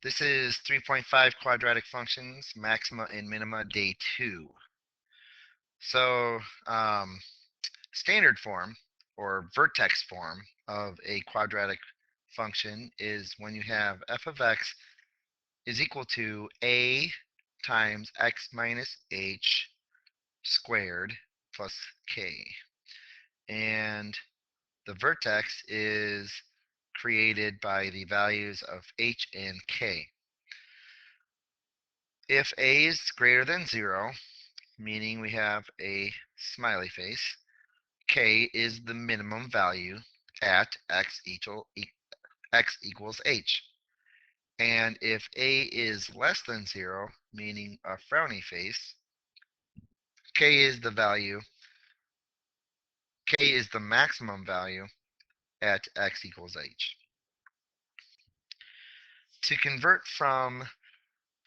This is 3.5 quadratic functions, maxima and minima, day 2. So standard form or vertex form of a quadratic function is when you have f of x is equal to a times x minus h squared plus k. And the vertex is created by the values of h and k. If a is greater than 0, meaning we have a smiley face, k is the minimum value at x equals h. And if a is less than 0, meaning a frowny face, k is the maximum value at x equals h. To convert from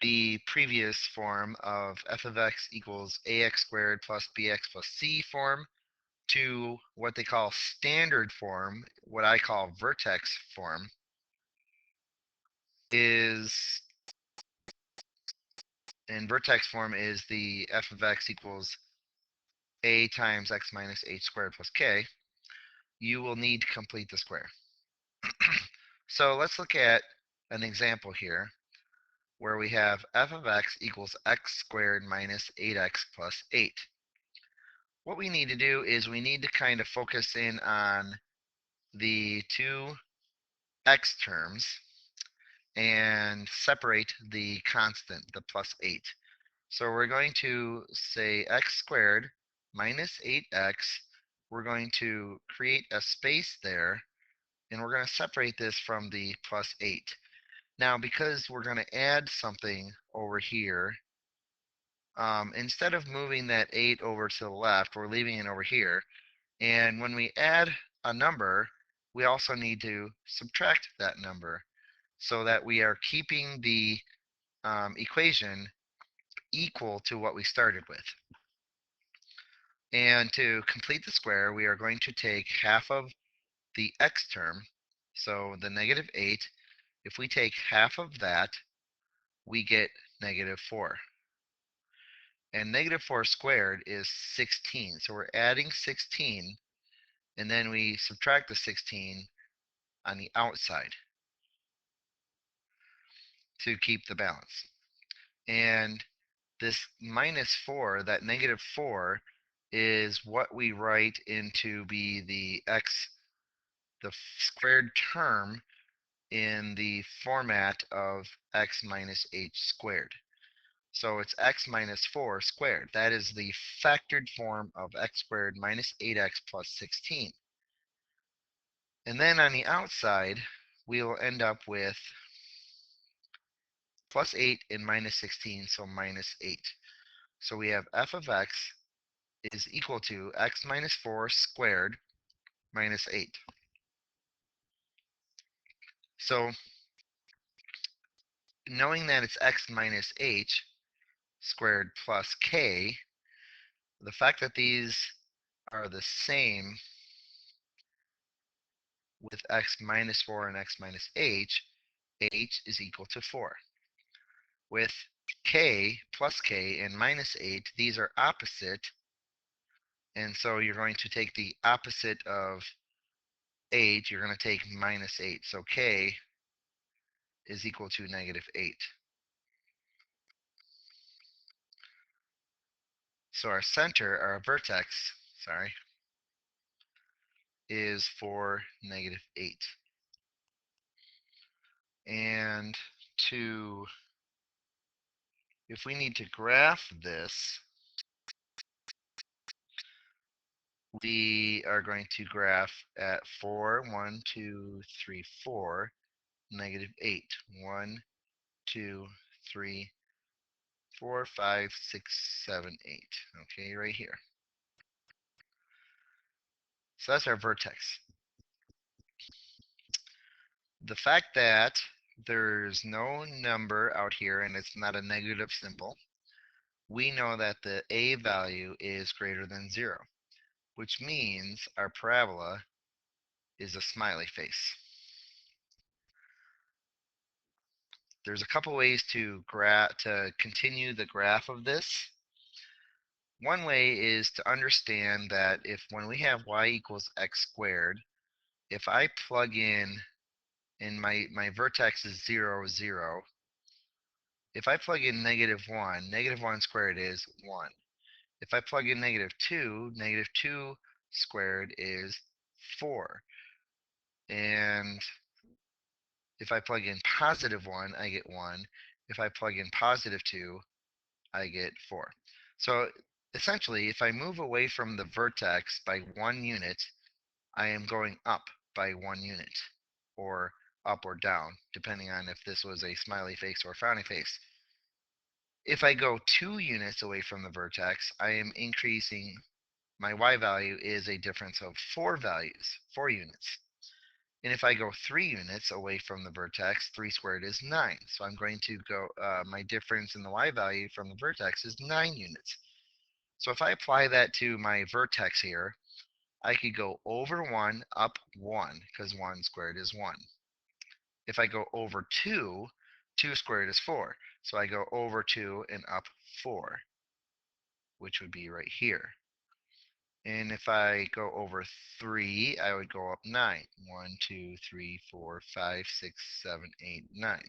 the previous form of f of x equals ax squared plus bx plus c form to what they call standard form, what I call vertex form, is in vertex form is the f of x equals a times x minus h squared plus k. You will need to complete the square. So let's look at an example here where we have f of x equals x squared minus 8x plus 8. What we need to do is we need to kind of focus in on the two x terms and separate the constant, the plus 8. So we're going to say x squared minus 8x. We're going to create a space there, and we're going to separate this from the plus 8. Now, because we're going to add something over here, instead of moving that 8 over to the left, we're leaving it over here. And when we add a number, we also need to subtract that number so that we are keeping the equation equal to what we started with. And to complete the square, we are going to take half of the x term, so the negative 8. If we take half of that, we get negative 4. And negative 4 squared is 16. So we're adding 16, and then we subtract the 16 on the outside to keep the balance. And this minus 4, that negative 4, is what we write into be the squared term in the format of x minus h squared. So it's x minus 4 squared. That is the factored form of x squared minus 8x plus 16. And then on the outside, we'll end up with plus 8 and minus 16, so minus 8. So we have f of x is equal to x minus 4 squared minus 8. So knowing that it's x minus h squared plus k, the fact that these are the same with x minus 4 and x minus h is equal to 4. With k plus k and minus 8, these are opposite, and so you're going to take the opposite of 8, you're going to take minus 8. So k is equal to negative 8. So our center, our vertex, sorry, is for negative 8. And if we need to graph this, we are going to graph at 4, 1, 2, 3, 4, negative 8. 1, 2, 3, 4, 5, 6, 7, 8. Okay, right here. So that's our vertex. The fact that there's no number out here and it's not a negative symbol, we know that the a value is greater than 0, which means our parabola is a smiley face. there's a couple ways to continue the graph of this. One way is to understand that if when we have y equals x squared, if I plug in my vertex is 0, 0, if I plug in negative 1 squared is 1. If I plug in negative 2 squared is 4. And if I plug in positive 1, I get 1. If I plug in positive 2, I get 4. So essentially, if I move away from the vertex by 1 unit, I am going up by 1 unit, or up or down, depending on if this was a smiley face or frowny face. If I go 2 units away from the vertex, I am increasing. My y value is a difference of 4 values, 4 units. And if I go 3 units away from the vertex, 3 squared is 9. So I'm going to go, my difference in the y value from the vertex is 9 units. So if I apply that to my vertex here, I could go over 1, up 1, because 1 squared is 1. If I go over 2, 2 squared is 4. So I go over 2 and up 4, which would be right here. And if I go over 3, I would go up 9. 1, 2, 3, 4, 5, 6, 7, 8, 9.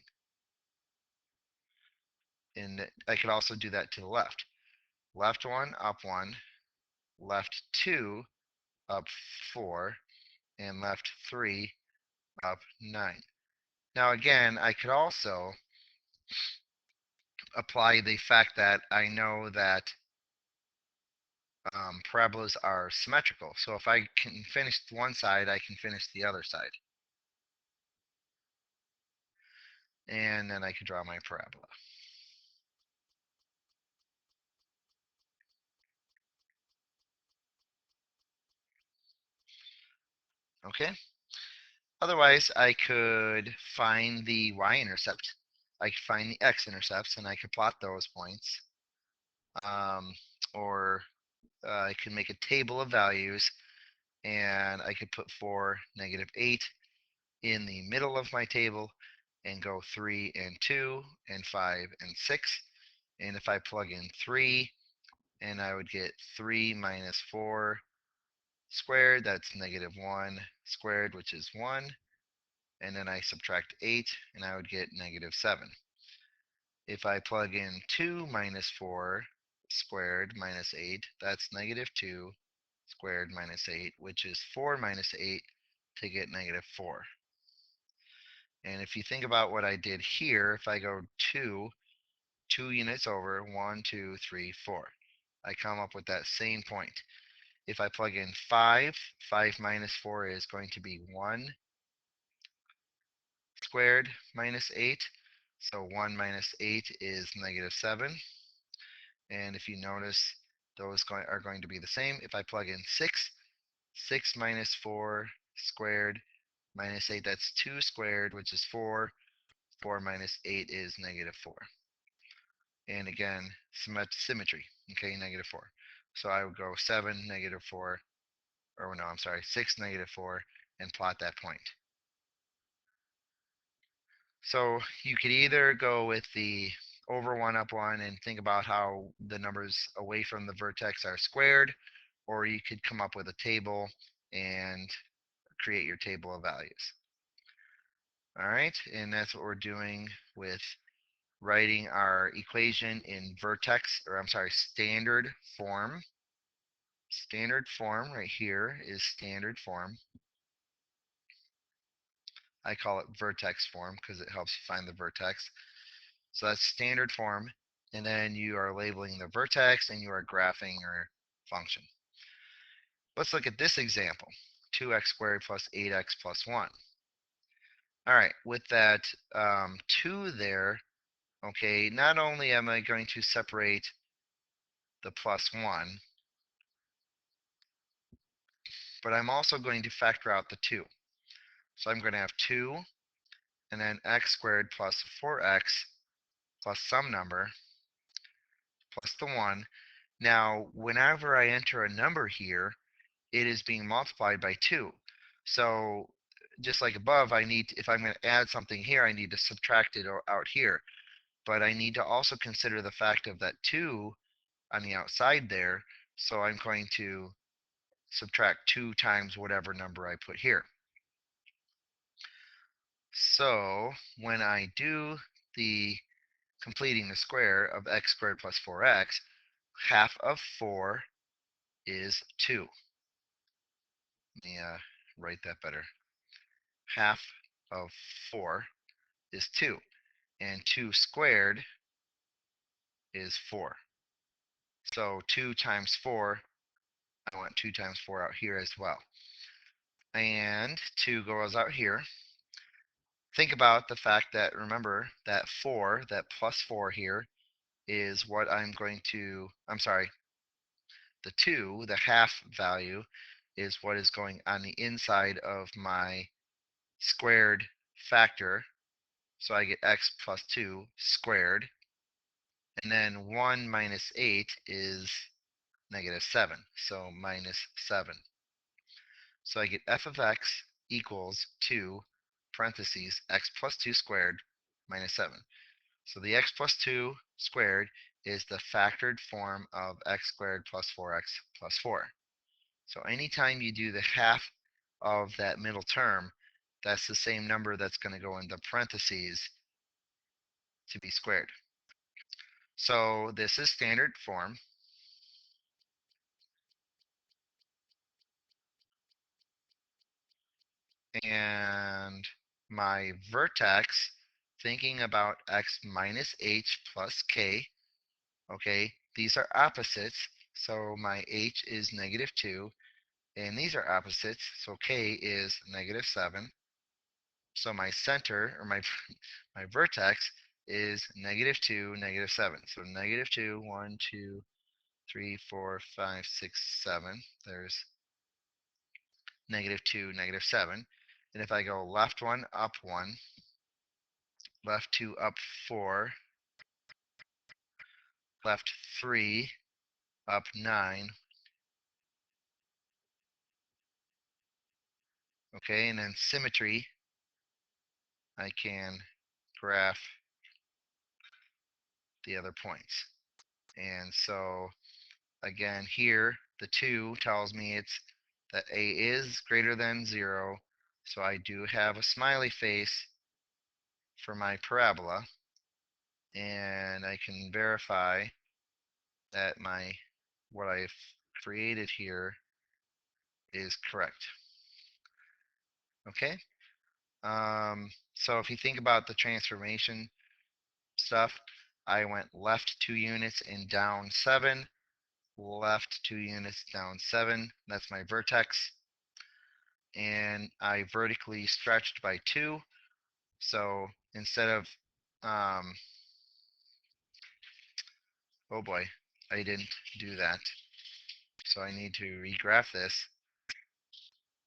And I could also do that to the left. Left 1, up 1, left 2, up 4, and left 3, up 9. Now again, I could also apply the fact that I know that parabolas are symmetrical. So if I can finish one side, I can finish the other side. And then I can draw my parabola. Okay? Otherwise, I could find the y-intercept. I could find the x-intercepts, and I could plot those points. Or I could make a table of values, and I could put 4, -8 in the middle of my table, and go 3 and 2 and 5 and 6. And if I plug in 3, and I would get 3 minus 4 squared, that's -1 squared, which is 1. And then I subtract 8, and I would get -7. If I plug in 2 minus 4 squared minus 8, that's -2 squared minus 8, which is 4 minus 8 to get -4. And if you think about what I did here, if I go 2 units over, 1, 2, 3, 4, I come up with that same point. If I plug in 5, 5 minus 4 is going to be 1 squared minus 8. So 1 minus 8 is -7. And if you notice, those are going to be the same. If I plug in 6, 6 minus 4 squared minus 8, that's 2 squared, which is 4. 4 minus 8 is -4. And again, symmetry, okay, -4. So I would go 7, -4, or no, I'm sorry, 6, -4, and plot that point. So you could either go with the over 1, up 1, and think about how the numbers away from the vertex are squared, or you could come up with a table and create your table of values. All right, and that's what we're doing with writing our equation in vertex, or I'm sorry, standard form. Standard form right here is standard form. I call it vertex form because it helps you find the vertex. So that's standard form, and then you are labeling the vertex and you are graphing your function. Let's look at this example, 2x squared plus 8x plus 1. All right, with that 2 there, okay, not only am I going to separate the plus 1, but I'm also going to factor out the 2. So I'm going to have 2 and then x squared plus 4x plus some number plus the 1. Now, whenever I enter a number here, it is being multiplied by 2. So just like above, if I'm going to add something here, I need to subtract it out here. But I need to also consider the fact of that 2 on the outside there. So I'm going to subtract 2 times whatever number I put here. So when I do the completing the square of x squared plus 4x, half of 4 is 2. Let me write that better. Half of 4 is 2, and 2 squared is 4. So 2 times 4, I want 2 times 4 out here as well. And 2 goes out here. Think about the fact that, remember, that 4, that plus 4 here, is what I'm going to, I'm sorry, the 2, the half value, is what is going on the inside of my squared factor. So I get x plus 2 squared. And then 1 minus 8 is negative 7. So minus 7. So I get f of x equals 2 parentheses x plus 2 squared minus 7. So the x plus 2 squared is the factored form of x squared plus 4x plus 4. So anytime you do the half of that middle term, that's the same number that's going to go in the parentheses to be squared. So this is standard form. And my vertex, thinking about x minus h plus k, okay, these are opposites. So my h is negative 2, and these are opposites. So k is negative 7. So my center, or my my vertex, is negative 2, negative 7. So negative 2, 1, 2, 3, 4, 5, 6, 7. There's negative 2, negative 7. And if I go left 1, up 1, left 2, up 4, left 3, up 9, okay, and then symmetry, I can graph the other points. And so again here, the 2 tells me it's that a is greater than 0, so I do have a smiley face for my parabola, and I can verify that what I've created here is correct. Okay, so if you think about the transformation stuff, I went left 2 units and down 7, left 2 units, down 7. That's my vertex. And I vertically stretched by 2. So instead of, oh boy, I didn't do that. So I need to regraph this.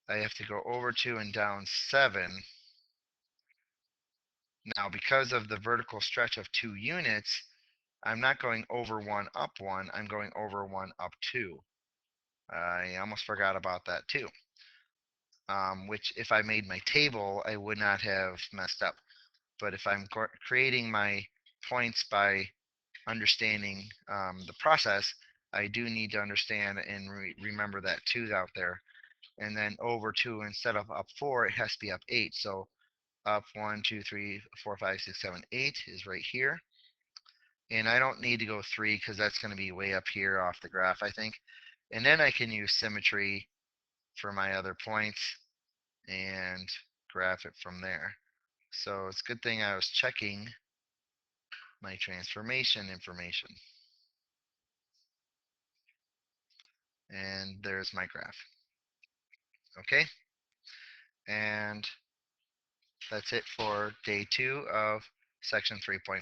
I have to go over 2 and down 7. Now, because of the vertical stretch of 2 units, I'm not going over 1, up 1. I'm going over 1, up 2. I almost forgot about that too. Which if I made my table, I would not have messed up. But if I'm creating my points by understanding the process, I do need to understand and remember that 2's out there. And then over 2, instead of up 4, it has to be up 8. So up 1, 2, 3, 4, 5, 6, 7, 8 is right here. And I don't need to go 3 because that's going to be way up here off the graph, I think. And then I can use symmetry for my other points and graph it from there. So it's a good thing I was checking my transformation information. And there's my graph. Okay, and that's it for day 2 of section 3.5.